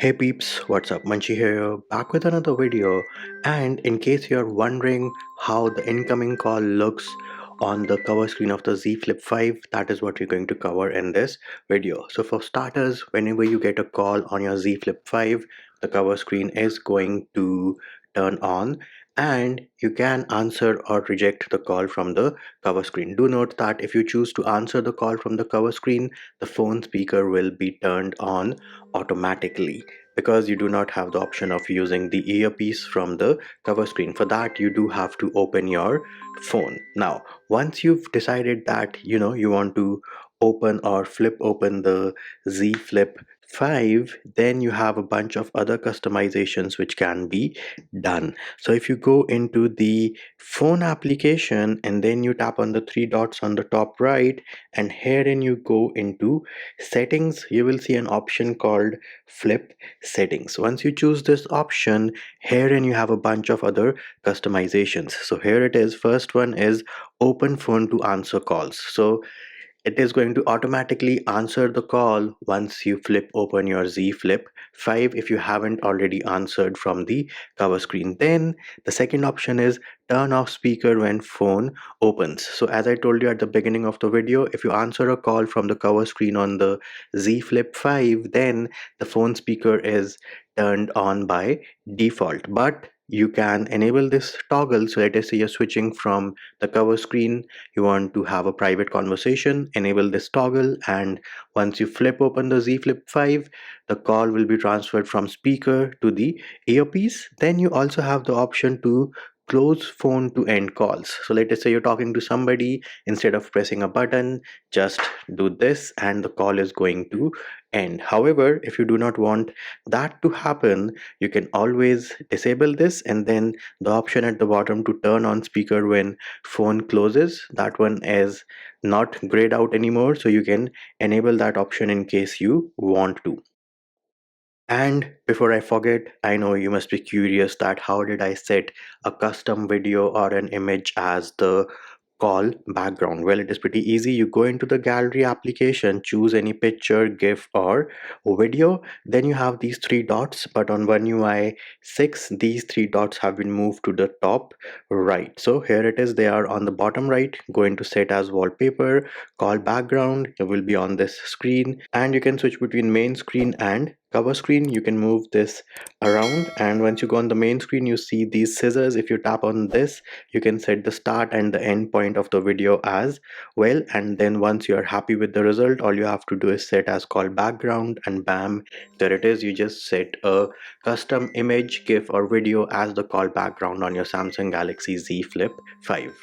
Hey peeps, what's up? Munchie here, back with another video. And in case you're wondering how the incoming call looks on the cover screen of the Z Flip 5, that is what we're going to cover in this video. So for starters, whenever you get a call on your Z Flip 5, the cover screen is going to turn on and you can answer or reject the call from the cover screen. Do note that if you choose to answer the call from the cover screen, the phone speaker will be turned on automatically because you do not have the option of using the earpiece from the cover screen. For that, you do have to open your phone. Now, once you've decided that you want to open or flip open the Z Flip 5, then you have a bunch of other customizations which can be done. So if you go into the phone application and then you tap on the three dots on the top right, and herein you go into settings, you will see an option called flip settings. Once you choose this option, herein you have a bunch of other customizations. So here it is. First one is open phone to answer calls. So it is going to automatically answer the call once you flip open your Z Flip 5 if you haven't already answered from the cover screen. Then the second option is turn off speaker when phone opens. So as I told you at the beginning of the video, if you answer a call from the cover screen on the Z Flip 5, then the phone speaker is turned on by default. But you can enable this toggle. So let us say you're switching from the cover screen, you want to have a private conversation, enable this toggle, and once you flip open the Z Flip 5, the call will be transferred from speaker to the earpiece. Then you also have the option to close phone to end calls. So let us say you're talking to somebody, instead of pressing a button, just do this and the call is going to end. However, if you do not want that to happen, you can always disable this, and then the option at the bottom to turn on speaker when phone closes, that one is not grayed out anymore, so you can enable that option in case you want to. And before I forget, I know you must be curious that how did I set a custom video or an image as the call background. Well, it is pretty easy. You go into the gallery application, choose any picture, GIF or video. Then you have these three dots, but on One UI 6, these three dots have been moved to the top right. So here it is, they are on the bottom right. Go into set as wallpaper, call background, it will be on this screen, and you can switch between main screen and cover screen. You can move this around, and once you go on the main screen, you see these scissors. If you tap on this, you can set the start and the end point of the video as well, and then once you are happy with the result, all you have to do is set as call background, and bam, there it is. You just set a custom image, GIF or video as the call background on your Samsung Galaxy Z Flip 5.